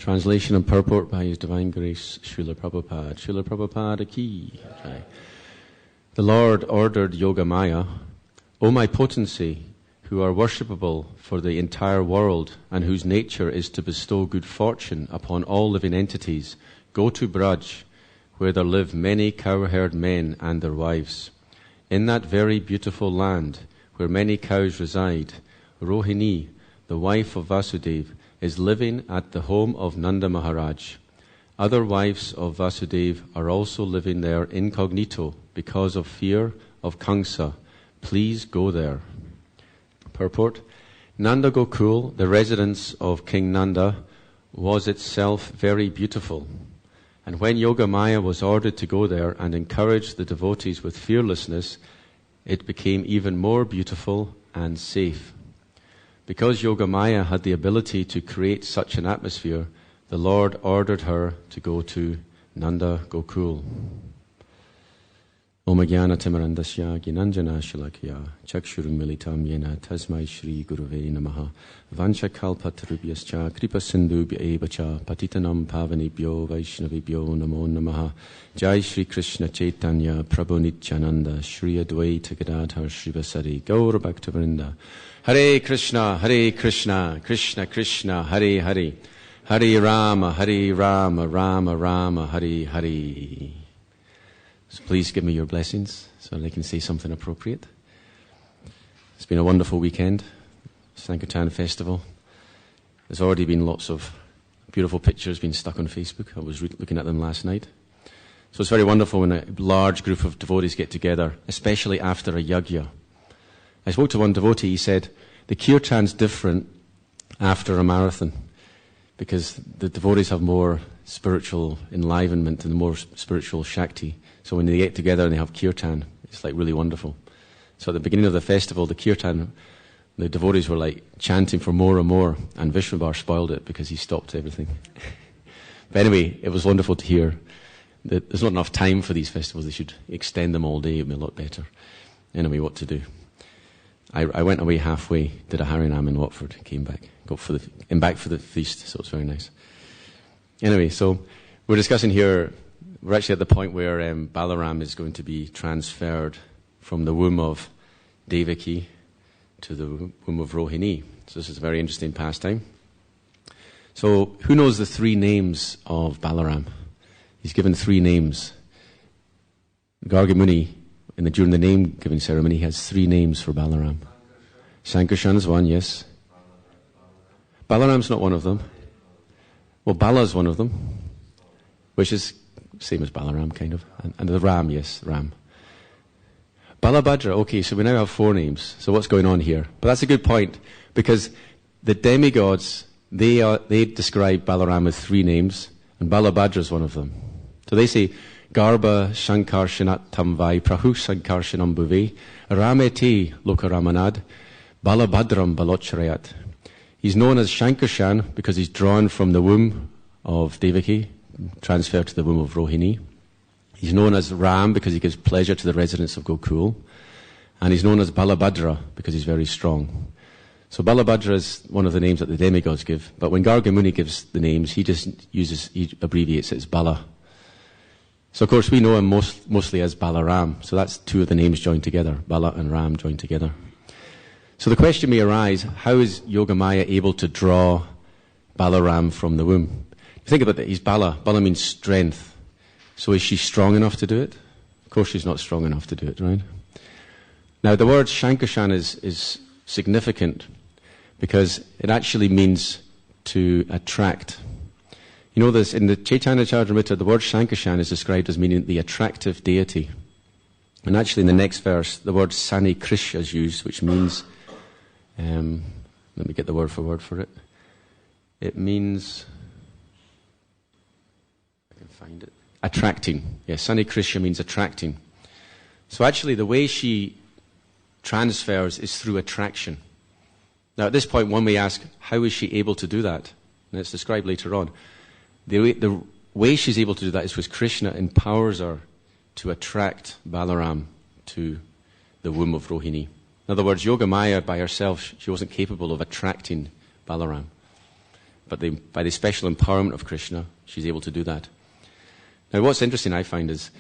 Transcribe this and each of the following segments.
Translation and purport by His Divine Grace, Srila Prabhupada. Srila Prabhupada ki jai. The Lord ordered Yogamaya, O my potency, who are worshipable for the entire world and whose nature is to bestow good fortune upon all living entities, go to Braj, where there live many cow-herd men and their wives. In that very beautiful land, where many cows reside, Rohini, the wife of Vasudeva, is living at the home of Nanda Maharaj. Other wives of Vasudeva are also living there incognito because of fear of Kamsa. Please go there. Purport. Nanda Gokul, the residence of King Nanda, was itself very beautiful. And when Yogamaya was ordered to go there and encourage the devotees with fearlessness, it became even more beautiful and safe. Because Yogamaya had the ability to create such an atmosphere, the Lord ordered her to go to Nanda Gokul. Om Jnana Timarandasya Gnanjana Shalakya Chakshurum Militam Yena Tasmai Shri Guruve Namaha Vancha Kalpatarubhyascha Kripa Sindhubhya Evacha Patitanam Pavanibhyo Vaishnavibhyo Namo Namaha Jai Shri Krishna Chaitanya Prabhu Nityananda Shri Advaita Gadadhar Srivasari Gaura Bhakta-vrinda Hare Krishna, Krishna Krishna, Hare Hare, Hare Rama, Rama Rama, Hare Hare. So please give me your blessings so that I can say something appropriate. It's been a wonderful weekend, Sankirtan Festival. There's already been lots of beautiful pictures being stuck on Facebook. I was looking at them last night. So it's very wonderful when a large group of devotees get together, especially after a yajna. I spoke to one devotee, he said, the kirtan's different after a marathon because the devotees have more spiritual enlivenment and more spiritual shakti. So when they get together and they have kirtan, it's like really wonderful. So at the beginning of the festival, the kirtan, the devotees were like chanting for more and more, and Vishnubar spoiled it because he stopped everything. But anyway, it was wonderful to hear that there's not enough time for these festivals. They should extend them all day. It would be a lot better. Anyway, what to do? I went away halfway, did a Harinam in Watford, came back, back for the feast, so it's very nice. Anyway, so we're discussing here, we're actually at the point where Balaram is going to be transferred from the womb of Devaki to the womb of Rohini. So this is a very interesting pastime. So who knows the three names of Balaram? He's given three names. Garga Muni, during the name-giving ceremony, he has three names for Balaram. Sankarshan is one, yes. Balaram's not one of them. Well, Bala is one of them, which is same as Balaram, kind of. And the Ram, yes, Ram. Balabhadra, okay, so we now have four names. So what's going on here? But that's a good point, because the demigods, they describe Balaram with three names, and Balabhadra is one of them. So they say, Garba Shankarshanat Vai Prahu Shankarshanam Bhuve Ramete Lokaramanad Balabhadram Balochrayat. He's known as Shankarshan because he's drawn from the womb of Devaki, transferred to the womb of Rohini. He's known as Ram because he gives pleasure to the residents of Gokul. And he's known as Balabhadra because he's very strong. So Balabhadra is one of the names that the demigods give. But when Garga Muni gives the names, he abbreviates it as Bala. So of course we know him mostly as Balaram. So that's two of the names joined together, Bala and Ram joined together. So the question may arise, how is Yogamaya able to draw Balaram from the womb? Think about that, he's Bala. Bala means strength. So is she strong enough to do it? Of course she's not strong enough to do it, right? Now the word Shankarshan is significant because it actually means to attract. You know this, in the Chaitanya Charitamrita, the word Shankarshan is described as meaning the attractive deity. And actually in the next verse, the word Sani Krish is used, which means, let me get the word for it. It means, I can find it, attracting. Yes, Sani Krishya means attracting. So actually the way she transfers is through attraction. Now at this point one may ask, how is she able to do that? And it's described later on. The way she's able to do that is because Krishna empowers her to attract Balaram to the womb of Rohini. In other words, Yogamaya by herself, she wasn't capable of attracting Balaram. but by the special empowerment of Krishna, she's able to do that. Now, what's interesting, I find, is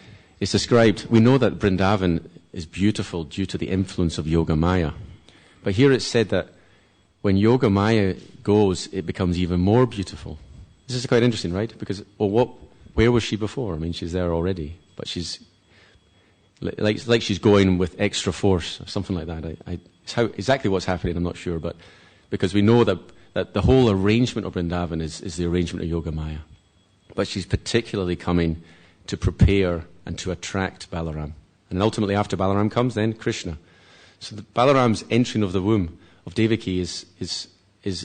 it's described, we know that Vrindavan is beautiful due to the influence of Yoga Maya. But here it's said that when Yoga Maya goes, it becomes even more beautiful. This is quite interesting, right? Because, where was she before? I mean, she's there already, but she's like she's going with extra force, or something like that. It's exactly what's happening, I'm not sure, but because we know that the whole arrangement of Vrindavan is the arrangement of Yoga Maya. But she's particularly coming to prepare and to attract Balaram. And ultimately, after Balaram comes, then Krishna. So Balaram's entering of the womb of Devaki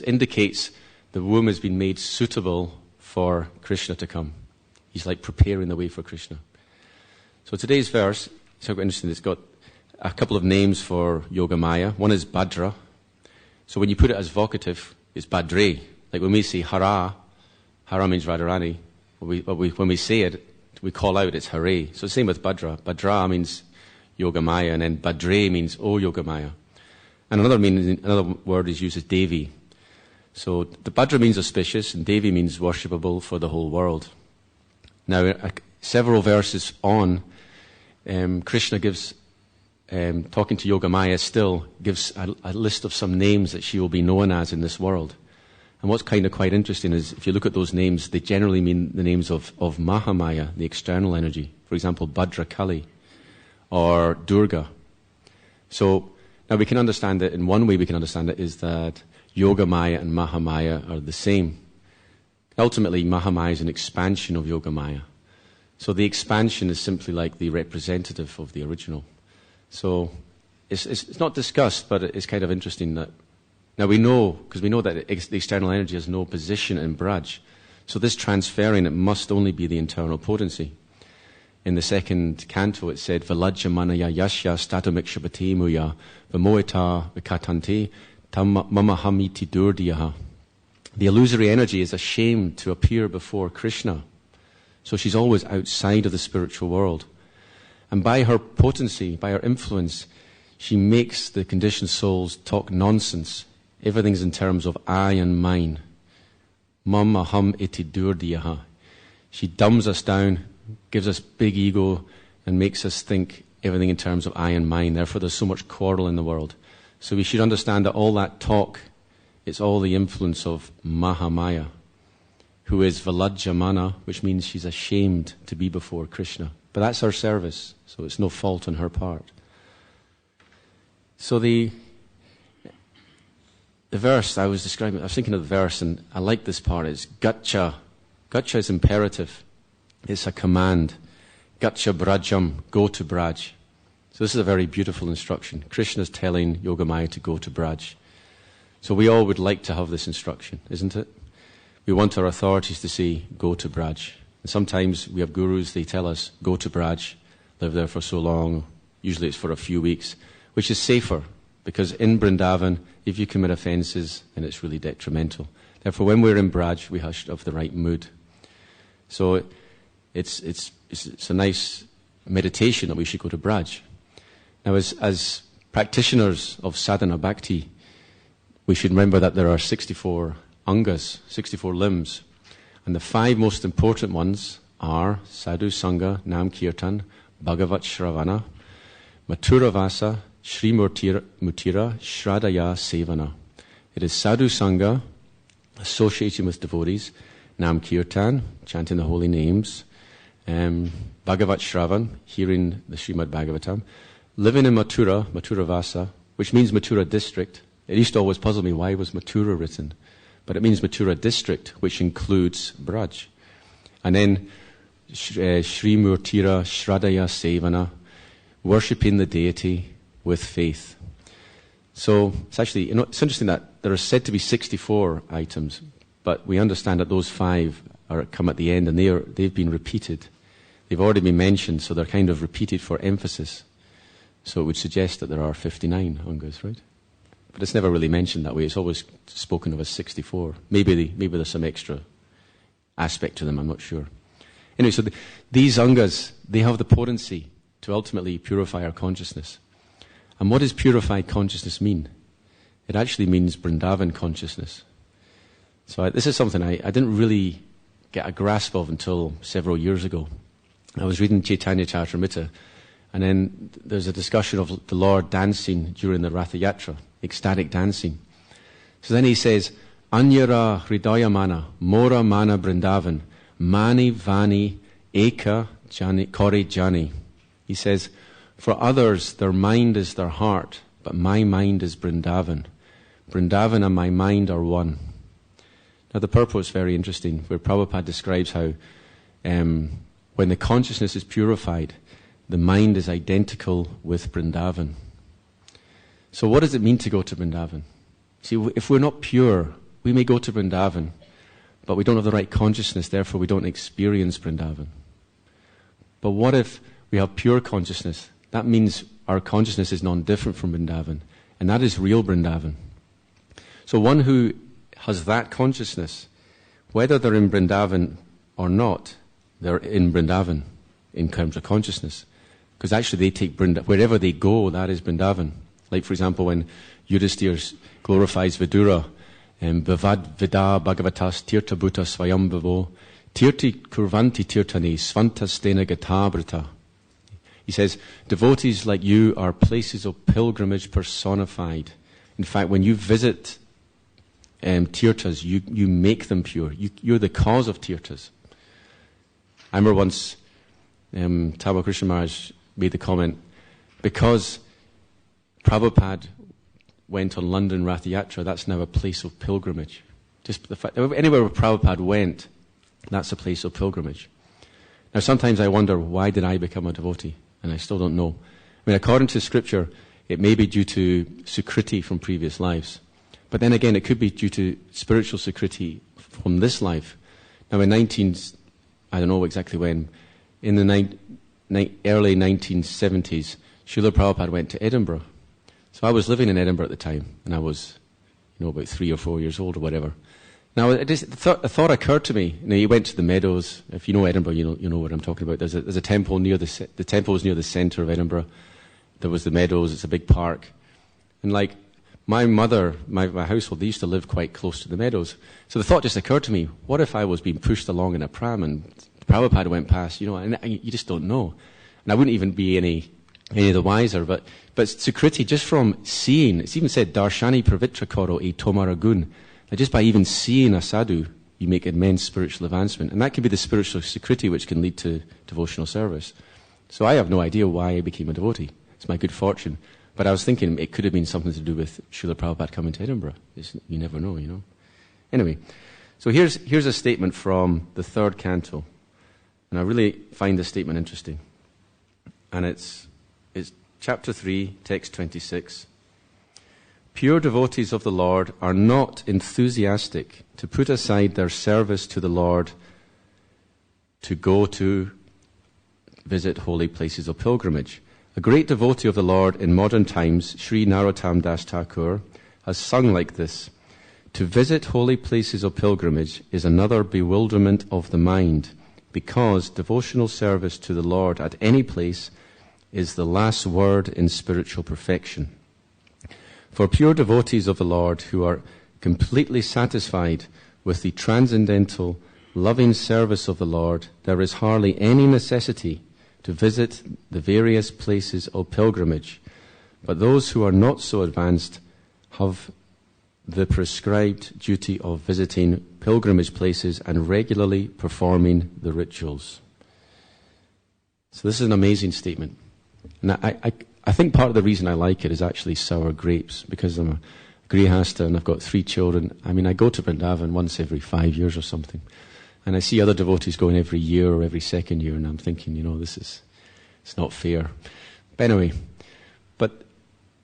indicates the womb has been made suitable for Krishna to come. He's like preparing the way for Krishna. So today's verse, it's quite interesting. It's got a couple of names for Yoga Maya. One is Bhadra. So when you put it as vocative, it's Bhadre. Like when we say Hara, Hara means Radharani. When we say it, we call out, it's Hare. So the same with Bhadra. Bhadra means Yoga Maya, and then Bhadre means O Yoga Maya. And another word is used as Devi. So the Bhadra means auspicious, and Devi means worshipable for the whole world. Now, several verses on, Krishna gives, talking to Yoga Maya still, gives a list of some names that she will be known as in this world. And what's kind of quite interesting is, if you look at those names, they generally mean the names of Mahamaya, the external energy. For example, Bhadra Kali, or Durga. So, now we can understand it, in one way we can understand it, is that Yoga Maya and Mahamaya are the same. Ultimately, Mahamaya is an expansion of Yoga Maya. So the expansion is simply like the representative of the original. So it's not discussed, but it's kind of interesting that now we know, because we know that the external energy has no position in Braj. So this transferring, it must only be the internal potency. In the second canto, it said, Valajya manaya yashya statamikshapati muya vamoita vikatante tam mamahamiti durdiyaha. The illusory energy is ashamed to appear before Krishna. So she's always outside of the spiritual world. And by her potency, by her influence, she makes the conditioned souls talk nonsense. Everything's in terms of I and mine. Mam aham iti durdiyaha. She dumbs us down, gives us big ego, and makes us think everything in terms of I and mine. Therefore, there's so much quarrel in the world. So we should understand that all that talk, it's all the influence of Mahamaya, who is Valajyamana, which means she's ashamed to be before Krishna. But that's her service, so it's no fault on her part. So the verse I was describing, I was thinking of the verse, and I like this part, it's Gacha. Gacha is imperative. It's a command. Gacha Brajam, go to Braj. So this is a very beautiful instruction. Krishna is telling Yogamaya to go to Braj. So we all would like to have this instruction, isn't it? We want our authorities to say, go to Braj. And sometimes we have gurus, they tell us, go to Braj, live there for so long. Usually it's for a few weeks, which is safer, because in Vrindavan, if you commit offences, then it's really detrimental. Therefore, when we're in Braj, we should have the right mood. So it's a nice meditation that we should go to Braj. Now, as practitioners of sadhana bhakti, we should remember that there are 64 angas, 64 limbs. And the 5 most important ones are sadhu sangha, nam kirtan, bhagavat shravana, mathura vasa, shri mutira, shradaya sevana. It is sadhu sangha, associating with devotees, nam kirtan, chanting the holy names, bhagavat shravan, hearing the Srimad Bhagavatam, living in Mathura, Mathura Vasa, which means Mathura district. It used to always puzzle me, why was Mathura written? But it means Mathura district, which includes Braj. And then Shri Murtira Shradaya Sevana, worshipping the deity with faith. So it's actually, it's interesting that there are said to be 64 items, but we understand that those 5 come at the end, and they've been repeated. They've already been mentioned, so they're kind of repeated for emphasis. So it would suggest that there are 59 angas, right? But it's never really mentioned that way. It's always spoken of as 64. Maybe there's some extra aspect to them, I'm not sure. Anyway, so these angas, they have the potency to ultimately purify our consciousness. And what does purified consciousness mean? It actually means Vrindavan consciousness. So this is something I didn't really get a grasp of until several years ago. I was reading Chaitanya Charitamrita, and then there's a discussion of the Lord dancing during the Ratha Yatra, ecstatic dancing. So then he says, Anyara Hridaya Mana, Mora Mana Brindavan, Mani Vani Eka Jani Kore Jani. He says, for others their mind is their heart, but my mind is Brindavan. Brindavan and my mind are one. Now the purport is very interesting, where Prabhupada describes how when the consciousness is purified, the mind is identical with Vrindavan. So what does it mean to go to Vrindavan? See, if we're not pure, we may go to Vrindavan, but we don't have the right consciousness, therefore we don't experience Vrindavan. But what if we have pure consciousness? That means our consciousness is non-different from Vrindavan, and that is real Vrindavan. So one who has that consciousness, whether they're in Vrindavan or not, they're in Vrindavan in terms of consciousness. Because actually they take Vrindavan, wherever they go, that is Vrindavan. Like for example, when Yudhisthira glorifies Vidura, Bhavad Vida Bhagavatas Tirtha Bhuta Swayam Bhavo Tirti Kurvanti Tirtani Svantastena Gatabrita. He says, devotees like you are places of pilgrimage personified. In fact, when you visit tirthas, you make them pure. You're the cause of tirthas. I remember once Taba Krishna Maharaj made the comment, because Prabhupada went on London Ratha Yatra, that's now a place of pilgrimage. Just the fact, anywhere where Prabhupada went, that's a place of pilgrimage. Now sometimes I wonder, why did I become a devotee? And I still don't know. I mean, according to scripture, it may be due to sukriti from previous lives. But then again, it could be due to spiritual sukriti from this life. Now in I don't know exactly when, in the early 1970s, Srila Prabhupada went to Edinburgh. So I was living in Edinburgh at the time, and I was, about 3 or 4 years old or whatever. Now, a thought occurred to me. He went to the Meadows. If you know Edinburgh, you know what I'm talking about. There's a temple near the temple is near the centre of Edinburgh. There was the Meadows. It's a big park, and like my mother, my household, they used to live quite close to the Meadows. So the thought just occurred to me: what if I was being pushed along in a pram and Prabhupada went past? And you just don't know, and I wouldn't even be any the wiser. But Sukriti, just from seeing, it's even said Darshani Pravitra Koro e Tomaragun. That just by even seeing a sadhu, you make immense spiritual advancement. And that can be the spiritual Sukriti which can lead to devotional service. So I have no idea why I became a devotee. It's my good fortune. But I was thinking it could have been something to do with Srila Prabhupada coming to Edinburgh. You never know, Anyway, so here's a statement from the 3rd canto. And I really find this statement interesting. And it's chapter 3, text 26. Pure devotees of the Lord are not enthusiastic to put aside their service to the Lord to go to visit holy places of pilgrimage. A great devotee of the Lord in modern times, Sri Narottam Das Thakur, has sung like this: to visit holy places of pilgrimage is another bewilderment of the mind, because devotional service to the Lord at any place is the last word in spiritual perfection. For pure devotees of the Lord who are completely satisfied with the transcendental, loving service of the Lord, there is hardly any necessity to visit the various places of pilgrimage. But those who are not so advanced have the prescribed duty of visiting pilgrimage places and regularly performing the rituals. So this is an amazing statement. And I think part of the reason I like it is actually sour grapes, because I'm a grihasta and I've got 3 children. I mean, I go to Vrindavan once every 5 years or something. And I see other devotees going every year or every second year, and I'm thinking, it's not fair. But anyway,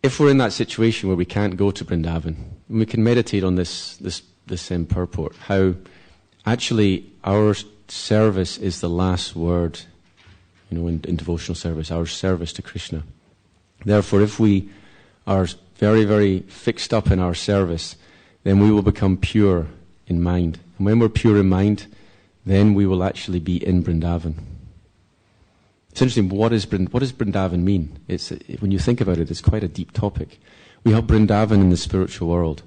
if we're in that situation where we can't go to Vrindavan, we can meditate on this purport, how actually our service is the last word, in devotional service, our service to Krishna. Therefore, if we are very, very fixed up in our service, then we will become pure in mind. And when we're pure in mind, then we will actually be in Vrindavan. It's interesting, what does Vrindavan mean? When you think about it, it's quite a deep topic. We have Vrindavan in the spiritual world.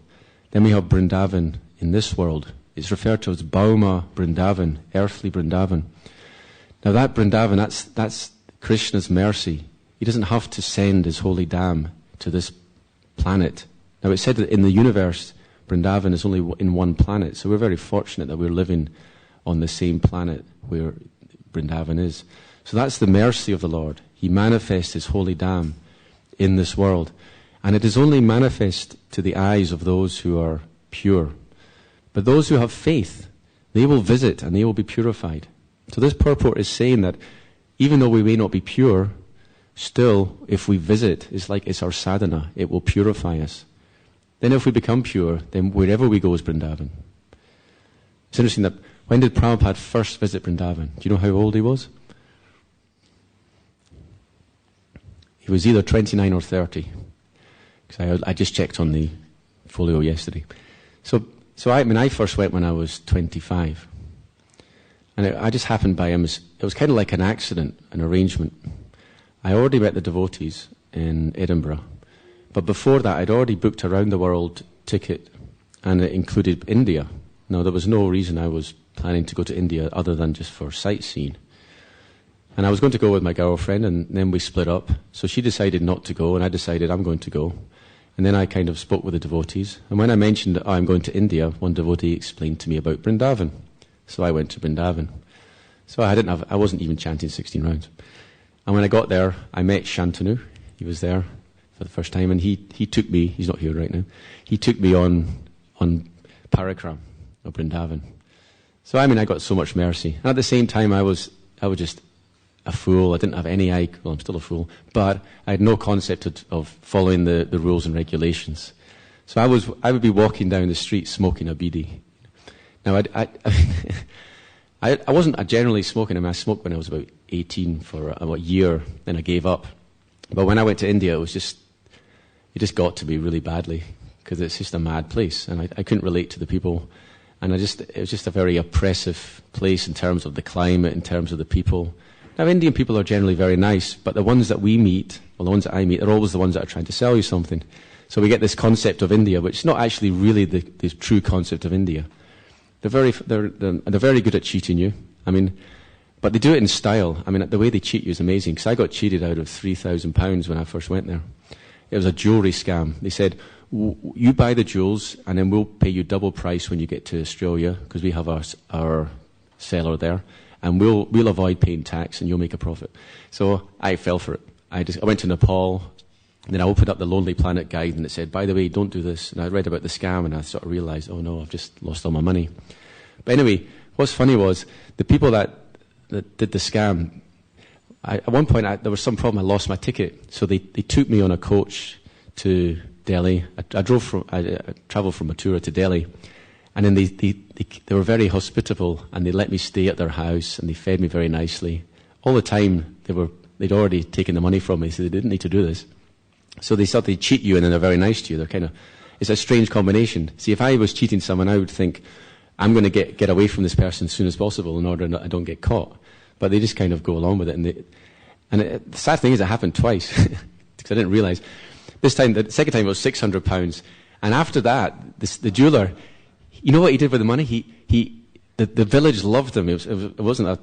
Then we have Vrindavan in this world. It's referred to as Bhauma Vrindavan, earthly Vrindavan. Now that Vrindavan, that's Krishna's mercy. He doesn't have to send his holy dam to this planet. Now it's said that in the universe, Vrindavan is only in one planet, so we're very fortunate that we're living on the same planet where Vrindavan is. So that's the mercy of the Lord. He manifests his holy dam in this world. And it is only manifest to the eyes of those who are pure. But those who have faith, they will visit and they will be purified. So this purport is saying that even though we may not be pure, still, if we visit, it's our sadhana. It will purify us. Then if we become pure, then wherever we go is Vrindavan. It's interesting that when did Prabhupada first visit Vrindavan? Do you know how old he was? He was either 29 or 30. Because I just checked on the folio yesterday. So I first went when I was 25. And I just happened by him. It was kind of like an accident, an arrangement. I already met the devotees in Edinburgh. But before that, I'd already booked a round-the-world ticket, and it included India. Now, there was no reason I was planning to go to India other than just for sightseeing. And I was going to go with my girlfriend, and then we split up. So she decided not to go, and I decided I'm going to go. And then I kind of spoke with the devotees. And when I mentioned I'm going to India, one devotee explained to me about Vrindavan. So I went to Vrindavan. So I wasn't even chanting 16 rounds. And when I got there, I met Shantanu. He was there for the first time, and he took me, he's not here right now, he took me on Parikram of Vrindavan. So I got so much mercy. And at the same time, I was just a fool. I didn't have any well, I'm still a fool, but I had no concept of following the rules and regulations. So I would be walking down the street smoking a bidi. Now, I wasn't generally smoking. I smoked when I was about 18 for a year, then I gave up. But when I went to India, it just got to me really badly, because it's just a mad place, and I couldn't relate to the people. And it was just a very oppressive place in terms of the climate, in terms of the people. Now, Indian people are generally very nice, but the ones that we meet, or the ones that I meet, are always the ones that are trying to sell you something. So we get this concept of India, which is not actually really the true concept of India. They're very good at cheating you. But they do it in style. The way they cheat you is amazing, because I got cheated out of £3,000 when I first went there. It was a jewellery scam. They said, you buy the jewels, and then we'll pay you double price when you get to Australia, because we have our seller there, and we'll avoid paying tax, and you'll make a profit. So I fell for it. I went to Nepal, and then I opened up the Lonely Planet guide, and it said, by the way, don't do this. And I read about the scam, and I sort of realised, oh no, I've just lost all my money. But anyway, what's funny was, the people that did the scam, at one point there was some problem, I lost my ticket. So they took me on a coach to Delhi. I travelled from Mathura to Delhi. And then they were very hospitable, and they let me stay at their house, and they fed me very nicely. All the time, they'd already taken the money from me, so they didn't need to do this. So they thought they'd cheat you, and then they're very nice to you. It's a strange combination. See, if I was cheating someone, I would think, I'm going to get away from this person as soon as possible in order that I don't get caught. But they just kind of go along with it. The sad thing is, it happened twice, because I didn't realise. The second time it was £600. And after that, the jeweller, you know what he did with the money? The village loved him. It wasn't a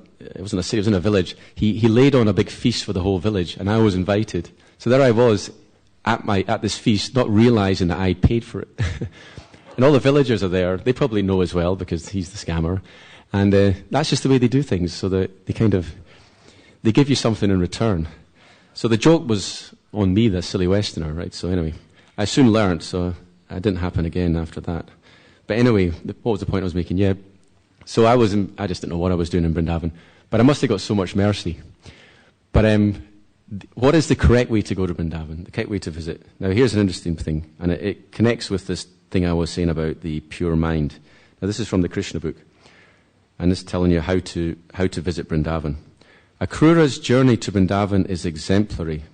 city, it was in a village. He laid on a big feast for the whole village, and I was invited. So there I was at this feast, not realising that I paid for it. And all the villagers are there. They probably know as well, because he's the scammer. And that's just the way they do things. So they give you something in return. So the joke was on me, the silly Westerner, right? So anyway, I soon learned, so it didn't happen again after that. But anyway, what was the point I was making? Yeah. So I just didn't know what I was doing in Vrindavan. But I must have got so much mercy. But what is the correct way to go to Vrindavan? The correct way to visit? Now here's an interesting thing, and it connects with this thing I was saying about the pure mind. Now this is from the Krishna book, and it's telling you how to visit Vrindavan. Akrura's journey to Vrindavan is exemplary.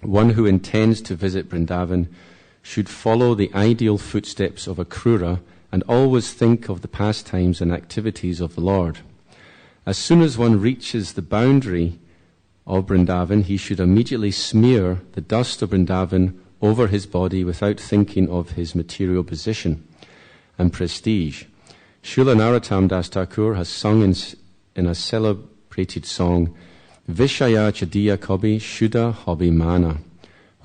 One who intends to visit Vrindavan should follow the ideal footsteps of Akrura and always think of the pastimes and activities of the Lord. As soon as one reaches the boundary of Vrindavan, he should immediately smear the dust of Vrindavan over his body without thinking of his material position and prestige. Srila Narottam Das Thakur has sung in a celebrated song, Vishaya Chadiya Kobi Shuddha Hobi Mana.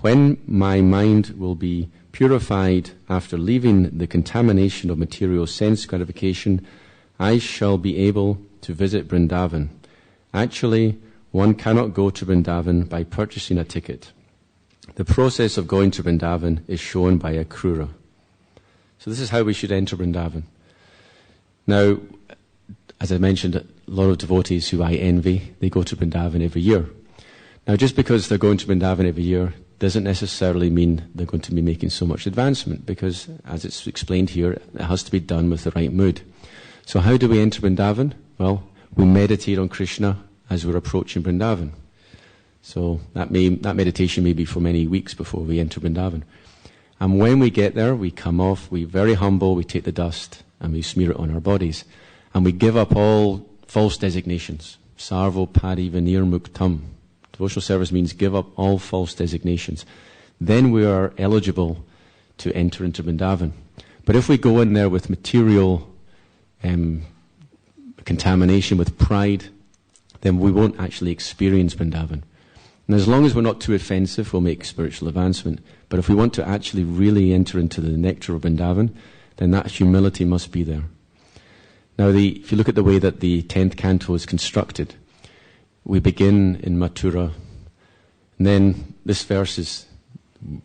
When my mind will be purified after leaving the contamination of material sense gratification, I shall be able to visit Vrindavan. Actually, one cannot go to Vrindavan by purchasing a ticket. The process of going to Vrindavan is shown by a krura. So this is how we should enter Vrindavan. Now, as I mentioned, a lot of devotees who I envy, they go to Vrindavan every year. Now, just because they're going to Vrindavan every year doesn't necessarily mean they're going to be making so much advancement, because, as it's explained here, it has to be done with the right mood. So how do we enter Vrindavan? Well, we meditate on Krishna as we're approaching Vrindavan. So that meditation may be for many weeks before we enter Vrindavan. And when we get there, we come off, we're very humble, we take the dust and we smear it on our bodies. And we give up all false designations. Sarvo padi veneer muktam. Devotional service means give up all false designations. Then we are eligible to enter into Vrindavan. But if we go in there with material contamination, with pride, then we won't actually experience Vrindavan. And as long as we're not too offensive, we'll make spiritual advancement. But if we want to actually really enter into the nectar of Vrindavan, then that humility must be there. Now, if you look at the way that the 10th canto is constructed, we begin in Mathura, and then this verse is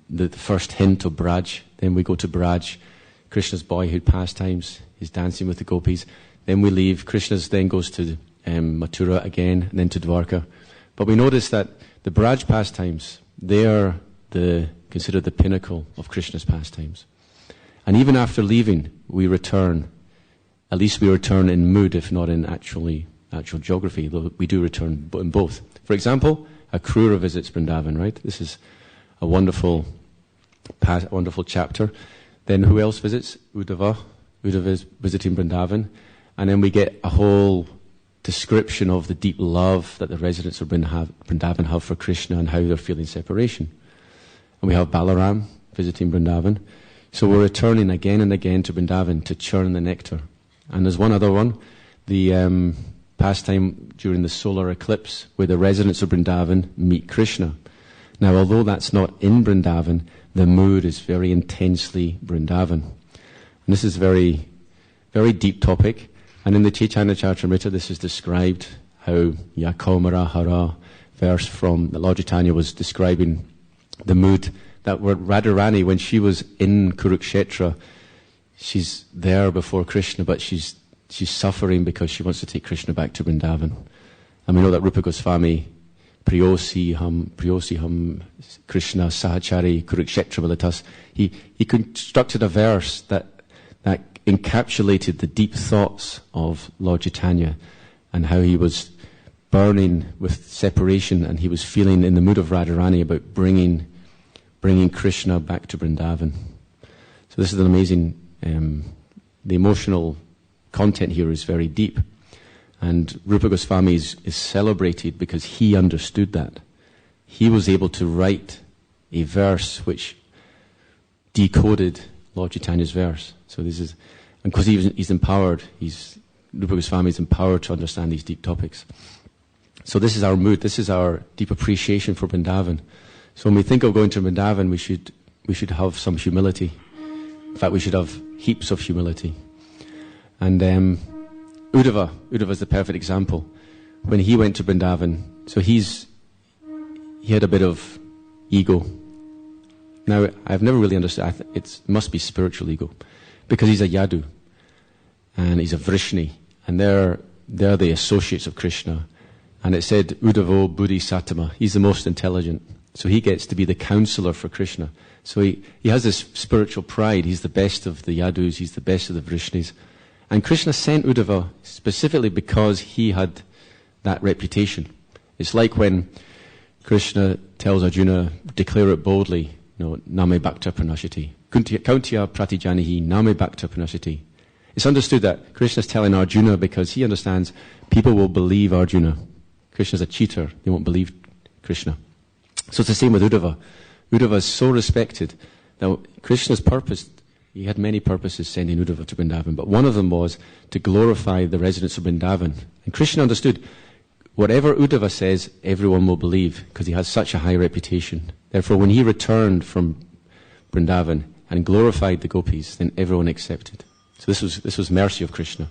the first hint of Braj. Then we go to Braj, Krishna's boyhood pastimes, he's dancing with the gopis. Then we leave, Krishna's then goes to Mathura again, and then to Dwarka. But we notice that the Braj pastimes, they are considered the pinnacle of Krishna's pastimes. And even after leaving, we return. At least we return in mood, if not in actual geography, though we do return in both. For example, a Krura visits Vrindavan, right? This is a wonderful chapter. Then who else visits? Uddhava. Uddhava is visiting Vrindavan. And then we get a whole description of the deep love that the residents of Vrindavan have for Krishna and how they're feeling separation. And we have Balaram visiting Vrindavan. So we're returning again and again to Vrindavan to churn the nectar. And there's one other one, the pastime during the solar eclipse, where the residents of Vrindavan meet Krishna. Now, although that's not in Vrindavan, the mood is very intensely Vrindavan. And this is a very, very deep topic. And in the Chaitanya Charitamrita, this is described how Yakomara Hara verse from the Lord Chaitanya was describing the mood that Radharani, when she was in Kurukshetra, she's there before Krishna, but she's suffering because she wants to take Krishna back to Vrindavan. And we know that Rupa Goswami, Priyosi ham Krishna Sahachari Kurukshetra Militas, he constructed a verse that encapsulated the deep thoughts of Lord Chaitanya and how he was burning with separation, and he was feeling in the mood of Radharani about bringing Krishna back to Vrindavan. So this is an amazing, the emotional content here is very deep. And Rupa Goswami is celebrated because he understood that. He was able to write a verse which decoded Lord Chaitanya's verse. So this is, and because he's empowered, Rupa Goswami is empowered to understand these deep topics. So this is our mood, this is our deep appreciation for Vrindavan. So when we think of going to Vrindavan, we should have some humility. In fact, we should have heaps of humility. And Uddhava is the perfect example. When he went to Vrindavan, so he had a bit of ego. Now, I've never really understood, it must be spiritual ego, because he's a Yadu, and he's a Vrishni, and they're the associates of Krishna. And it said, Uddhavo Buddhi Satama, he's the most intelligent. So he gets to be the counselor for Krishna. So he has this spiritual pride. He's the best of the Yadus, he's the best of the Vrishnis. And Krishna sent Uddhava specifically because he had that reputation. It's like when Krishna tells Arjuna, declare it boldly, Name Bhakta Pranashiti. Kauntya Pratijanihi, Name Bhakta Pranashiti. It's understood that Krishna is telling Arjuna because he understands people will believe Arjuna. Krishna's a cheater. They won't believe Krishna. So it's the same with Uddhava. Uddhava is so respected that Krishna's purpose, He had many purposes sending Uddhava to Vrindavan, but one of them was to glorify the residents of Vrindavan. And Krishna understood, whatever Uddhava says, everyone will believe, because he has such a high reputation. Therefore, when he returned from Vrindavan and glorified the gopis, then everyone accepted. So this was mercy of Krishna.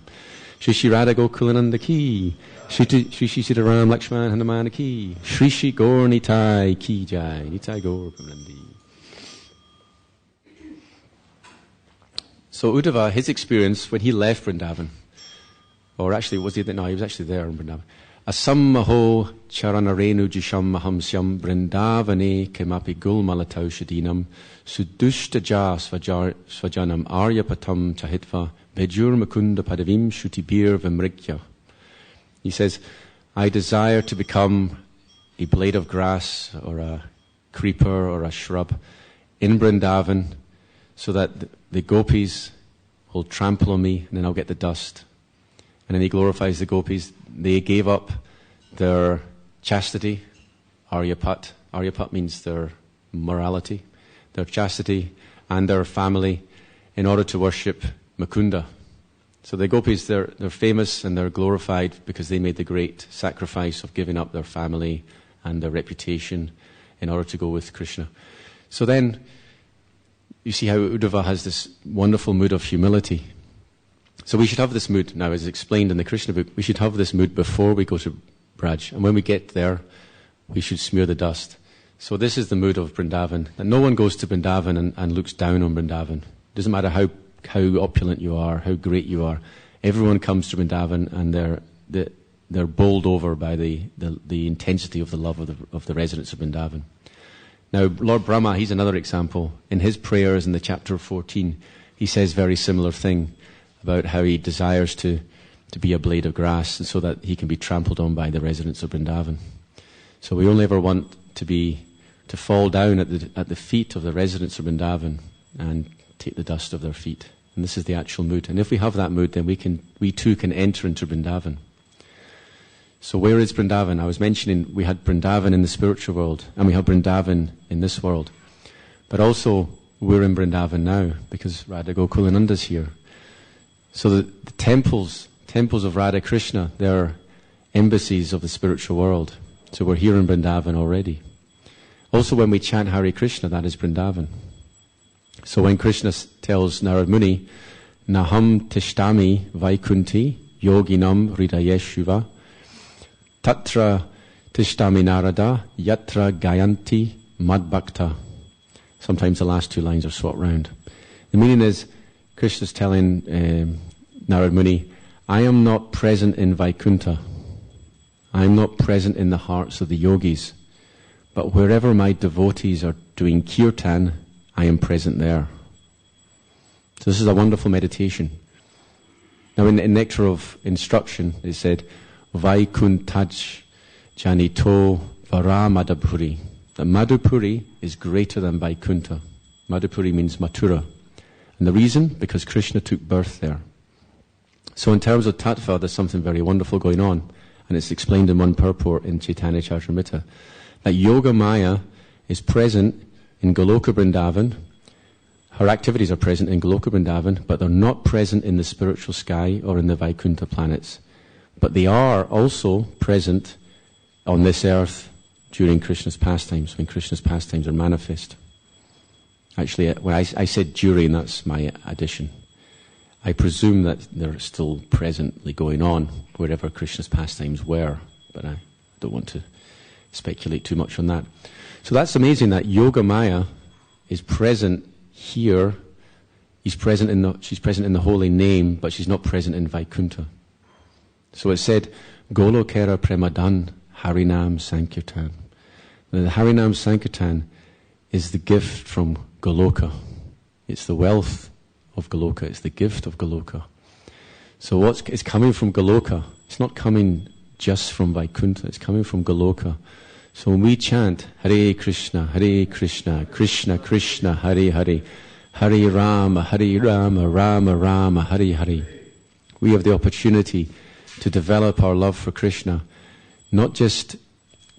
Shri Shri Radha Gokulananda ki, Shri Shri Sita Ram Lakshman Hanumana ki, Shri Shri Gaur Nitai ki jai, Nitai Gaur Premanandi. So Uddhava, his experience when he left Vrindavan, or actually he was actually there in Vrindavan. Asammaho charanarenu jisham mahamsyam Vrindavane kemapi gulmalatau shadinam sudushtaja svajanam aryapatam chahitva vejur makunda padavim shutibir vimrikya. He says, I desire to become a blade of grass or a creeper or a shrub in Vrindavan so that the gopis will trample on me and then I'll get the dust. And then he glorifies the gopis. They gave up their chastity, Aryapat. Aryapat means their morality, their chastity, and their family in order to worship Mukunda. So the gopis, they're famous and they're glorified because they made the great sacrifice of giving up their family and their reputation in order to go with Krishna. So then, you see how Uddhava has this wonderful mood of humility. So we should have this mood, now as explained in the Krishna book, we should have this mood before we go to Braj. And when we get there, we should smear the dust. So this is the mood of Vrindavan. That no one goes to Vrindavan and looks down on Vrindavan. It doesn't matter how opulent you are, how great you are. Everyone comes to Vrindavan and they're bowled over by the intensity of the love of the residents of Vrindavan. Now, Lord Brahma, he's another example. In his prayers in the chapter 14, he says very similar thing about how he desires to be a blade of grass so that he can be trampled on by the residents of Vrindavan. So we only ever want to fall down at the feet of the residents of Vrindavan and take the dust of their feet. And this is the actual mood. And if we have that mood, then we too can enter into Vrindavan. So where is Vrindavan? I was mentioning we had Vrindavan in the spiritual world, and we have Vrindavan in this world. But also, we're in Vrindavan now, because Radha Gokulananda's here. So the temples of Radha Krishna, they're embassies of the spiritual world. So we're here in Vrindavan already. Also, when we chant Hare Krishna, that is Vrindavan. So when Krishna tells Narad Muni, Naham tishtami vaikunti yoginam hridayeshuva Tatra tishtami narada yatra gayanti madbhakta. Sometimes the last two lines are swapped round. The meaning is, Krishna's telling Narad Muni, I am not present in Vaikuntha. I am not present in the hearts of the yogis. But wherever my devotees are doing kirtan, I am present there. So this is a wonderful meditation. Now in Nectar of Instruction, it said, Vaikuntaj janito varamadapuri. That Madhupuri is greater than Vaikuntha. Madhupuri means Mathura. And the reason? Because Krishna took birth there. So in terms of tattva, there's something very wonderful going on. And it's explained in one purport in Chaitanya Charitamrita. That Yoga Maya is present in Goloka Vrindavan. Her activities are present in Goloka Vrindavan, but they're not present in the spiritual sky or in the Vaikuntha planets. But they are also present on this earth during Krishna's pastimes, when Krishna's pastimes are manifest. Actually, when I said during, that's my addition. I presume that they're still presently going on wherever Krishna's pastimes were, but I don't want to speculate too much on that. So that's amazing that Yoga Maya is present here. She's present in the holy name, but she's not present in Vaikuntha. So it said, Golokera Premadan Harinam Sankirtan. The Harinam Sankirtan is the gift from Goloka. It's the wealth of Goloka. It's the gift of Goloka. So it's coming from Goloka. It's not coming just from Vaikuntha. It's coming from Goloka. So when we chant Hare Krishna, Krishna Krishna, Hare Hare, Hare Rama, Rama Rama, Hare Hare, we have the opportunity to develop our love for Krishna, not just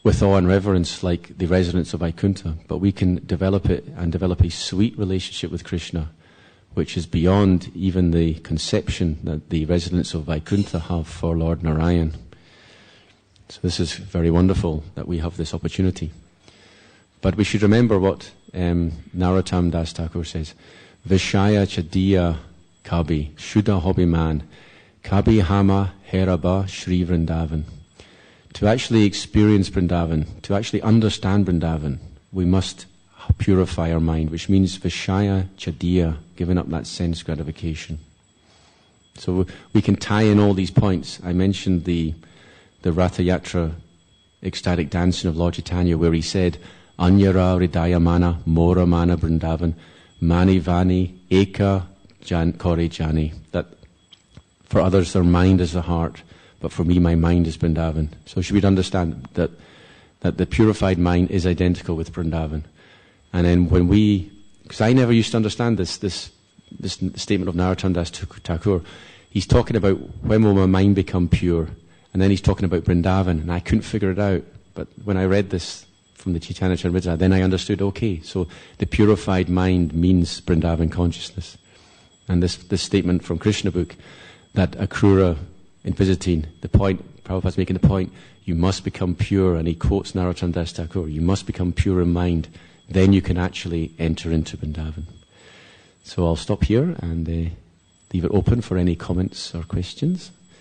with awe and reverence like the residents of Vaikuntha, but we can develop it and develop a sweet relationship with Krishna, which is beyond even the conception that the residents of Vaikuntha have for Lord Narayan. So this is very wonderful that we have this opportunity. But we should remember what Narottam Das Thakur says, Vishaya Chadiya Kabi, Shuddha Hobi Man, Kabi Hama Heraba Shri Vrindavan. To actually experience Vrindavan, to actually understand Vrindavan, we must purify our mind, which means Vishaya Chadiya, giving up that sense gratification. So we can tie in all these points. I mentioned the Ratha Yatra ecstatic dancing of Lord Chaitanya, where he said, Anyara Ridaya Mana, Mora Mana Vrindavan, Mani Vani, Eka Jan Kore Jani. That for others their mind is the heart, but for me my mind is Vrindavan. So should we understand that the purified mind is identical with Vrindavan. And then when because I never used to understand this statement of Narottam Das Thakur, he's talking about when will my mind become pure, and then he's talking about Vrindavan, and I couldn't figure it out. But when I read this from the Chaitanya Charitamrita, then I understood, okay, so the purified mind means Vrindavan consciousness. And this statement from Krishna book, that Akrura, in visiting, the point, Prabhupada's making the point, you must become pure, and he quotes Narottam Das Thakur, you must become pure in mind, then you can actually enter into Vrindavan. So I'll stop here and leave it open for any comments or questions.